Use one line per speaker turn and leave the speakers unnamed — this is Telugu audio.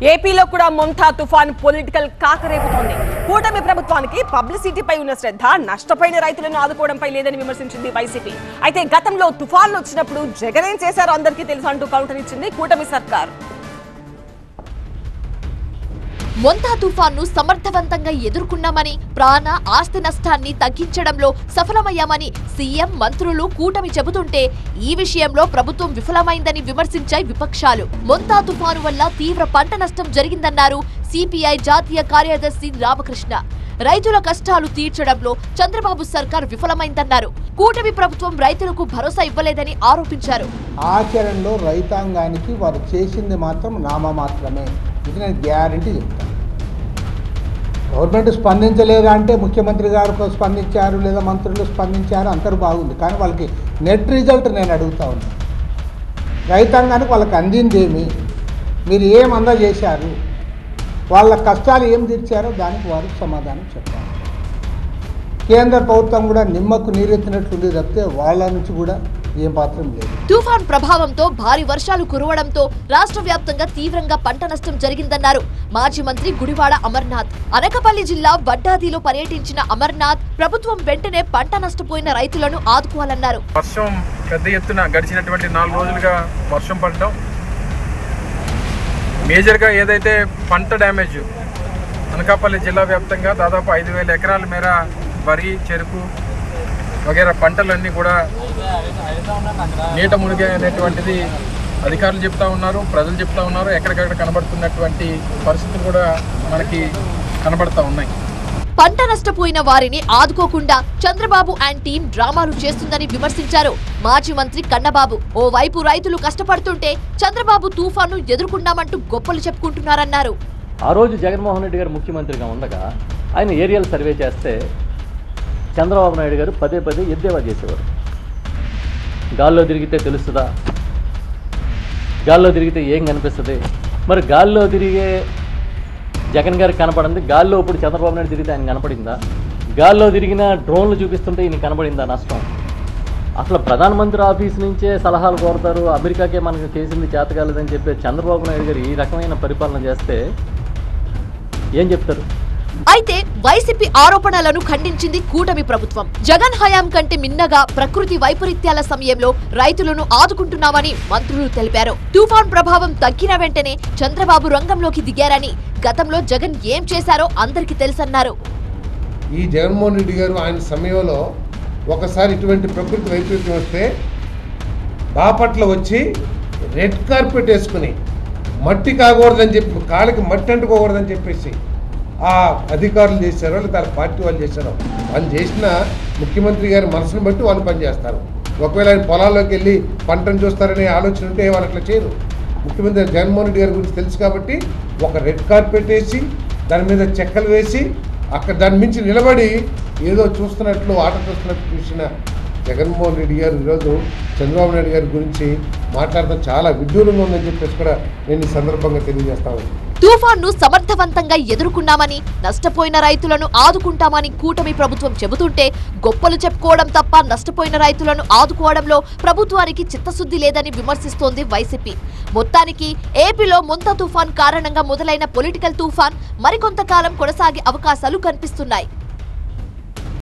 ఏపీలో కూడా మొంతా తుఫాన్ పొలిటికల్ కాకరేపుతోంది. కూటమి ప్రభుత్వానికి పబ్లిసిటీపై ఉన్న శ్రద్ధ నష్టపోయిన రైతులను ఆదుకోవడంపై లేదని విమర్శించింది వైసీపీ. అయితే గతంలో తుఫాన్లు వచ్చినప్పుడు జగన్ ఏం చేశారో అందరికీ తెలుసు అంటూ కౌంటర్ ఇచ్చింది కూటమి సర్కార్.
మొంతా తుఫాన్ను సమర్థవంతంగా ఎదుర్కొన్నామని, ప్రాణ ఆస్తి నష్టాన్ని తగ్గించడంలో సఫలమయ్యామని సీఎం, మంత్రులు, కూటమి చెబుతుంటే ఈ విషయంలో ప్రభుత్వం విఫలమైందని విమర్శించాయి విపక్షాలు. మొంతా తుఫాను వల్ల తీవ్ర పంట నష్టం జరిగిందన్నారు సిపిఐ జాతీయ కార్యదర్శి రామకృష్ణ. రైతుల కష్టాలు తీర్చడంలో చంద్రబాబు సర్కార్ విఫలమైందన్నారు. కూటమి ప్రభుత్వం రైతులకు భరోసా ఇవ్వలేదని ఆరోపించారు.
ఆచరణలో రైతాంగానికి వారు చేసింది మాత్రం నామమాత్రమే. ఇది నేను గ్యారంటీ చెప్తాను. గవర్నమెంట్ స్పందించలేదా అంటే ముఖ్యమంత్రి గారు స్పందించారు, లేదా మంత్రులు స్పందించారు, అందరూ బాగుంది. కానీ వాళ్ళకి నెట్ రిజల్ట్ నేను అడుగుతా ఉన్నాను. రైతాంగానికి వాళ్ళకి అందిందేమి, మీరు ఏం అందజేశారు, వాళ్ళ కష్టాలు ఏం తీర్చారో దానికి వారికి సమాధానం చెప్పాలి. కేంద్ర ప్రభుత్వం కూడా నిమ్మకు నీరెత్తినట్లుంది తప్పితే వాళ్ళ నుంచి కూడా ఏం పాత్రం లేదు.
తుఫాన్ ప్రభావంతో భారీ వర్షాలు కురవడంతో రాష్ట్ర వ్యాప్తంగా తీవ్రంగా పంట నష్టం జరిగిందన్నారు మాజీ మంత్రి గుడివాడ అమర్నాథ్. అనకాపల్లి జిల్లా వడ్డాదిలో పర్యటించిన అమర్నాథ్ ప్రభుత్వం వెంటనే పంట నష్టపోయిన రైతులను ఆదుకోవాలన్నారు.
వర్షం పెద్ద ఎత్తున గడిచినటువంటి 4 రోజులుగా వర్షం పడడం, మేజర్గా ఏదైతే పంట డ్యామేజ్ అనకాపల్లి జిల్లా వ్యాప్తంగా దాదాపు 5,000 ఎకరాల మేర వరి, చెరుకు వగేరా పంటలన్నీ కూడా నీట మునిగాయి అనేటువంటిది అధికారులు చెప్తా ఉన్నారు, ప్రజలు చెప్తా ఉన్నారు. ఎక్కడికక్కడ కనబడుతున్నటువంటి పరిస్థితులు కూడా మనకి కనబడతా ఉన్నాయి.
పంట నష్టపోయిన వారిని ఆదుకోకుండా చంద్రబాబు అండ్ టీం డ్రామాలు చేస్తుందని విమర్శించారు మాజీ మంత్రి కన్నబాబు. ఓవైపు రైతులు కష్టపడుతుంటే చంద్రబాబు తుఫాను ఎదుర్కొన్నామంటూ గొప్పలు చెప్పుకుంటున్నారన్నారు.
ఆ రోజు జగన్మోహన్ రెడ్డి గారు ముఖ్యమంత్రిగా ఉండగా ఆయన ఏరియల్ సర్వే చేస్తే చంద్రబాబు నాయుడు గారు పదే ఎద్దేవా చేసేవారు. గాల్లో తిరిగితే తెలుస్తుందా, గాల్లో తిరిగితే ఏం కనిపిస్తుంది, మరి గాల్లో తిరిగే జగన్ గారికి కనపడింది, గాల్లో ఇప్పుడు చంద్రబాబు నాయుడు తిరిగితే ఆయన కనపడిందా, గాల్లో తిరిగిన డ్రోన్లు చూపిస్తుంటే ఈయన కనపడిందా నష్టం? అసలు ప్రధానమంత్రి ఆఫీస్ నుంచే సలహాలు కోరుతారు, అమెరికాకే మనకు చేసింది చేతకాలేదని చెప్పే చంద్రబాబు నాయుడు గారు ఈ రకమైన పరిపాలన చేస్తే ఏం చెప్తారు?
అయితే వైసీపీ ఆరోపణలను ఖండించింది కూటమి ప్రభుత్వం. జగన్ హయాం కంటే మిన్నగా ప్రకృతి వైపరీత్యాల సమయంలో రైతులను ఆదుకుంటున్నామని మంత్రులు తెలిపారు. తుఫాన్ ప్రభావం తగ్గిన వెంటనే చంద్రబాబు రంగంలోకి దిగారని, గతంలో జగన్ ఏం చేశారో అందరికీ తెలుసన్నారు.
ఈ జగన్మోహన్ రెడ్డి గారు ఆయన సమయంలో ఒకసారి ఇటువంటి ప్రకృతి వైపరీత్యం వస్తే బాపట్ల వచ్చి రెడ్ కార్పెట్ వేసుకుని మట్టి కాకూడదని చెప్పి, కాలికి మట్టి అంటుకోకూడదని చెప్పేసి ఆ అధికారులు చేశారో లేదా పార్టీ వాళ్ళు చేశారో, వాళ్ళు చేసిన ముఖ్యమంత్రి గారి మనసును బట్టి వాళ్ళు పనిచేస్తారు. ఒకవేళ ఆయన పొలాల్లోకి వెళ్ళి పంటను చూస్తారనే ఆలోచన ఉంటే వాళ్ళు అట్లా చేయరు. ముఖ్యమంత్రి జగన్మోహన్ రెడ్డి గారి గురించి తెలుసు కాబట్టి ఒక రెడ్ కార్పెట్ వేసి దాని మీద చెక్కలు వేసి అక్కడ దాని మించి నిలబడి ఏదో చూస్తున్నట్లు, ఆట చూస్తున్నట్లు చూసిన జగన్మోహన్ రెడ్డి గారు ఈరోజు చంద్రబాబు నాయుడు గారి గురించి మాట్లాడటం చాలా విడ్డూరంగా ఉందని చెప్పేసి కూడా నేను ఈ సందర్భంగా తెలియజేస్తాను.
తుఫాన్ను సమర్థవంతంగా ఎదుర్కొన్నామని, నష్టపోయిన రైతులను ఆదుకుంటామని కూటమి ప్రభుత్వం చెబుతుంటే గొప్పలు చెప్పుకోవడం తప్ప నష్టపోయిన రైతులను ఆదుకోవడంలో ప్రభుత్వానికి చిత్తశుద్ధి లేదని విమర్శిస్తోంది వైసీపీ. మొత్తానికి ఏపీలో మొంతా తుఫాన్ కారణంగా మొదలైన పొలిటికల్ తుఫాన్ మరికొంతకాలం కొనసాగే అవకాశాలు కనిపిస్తున్నాయి.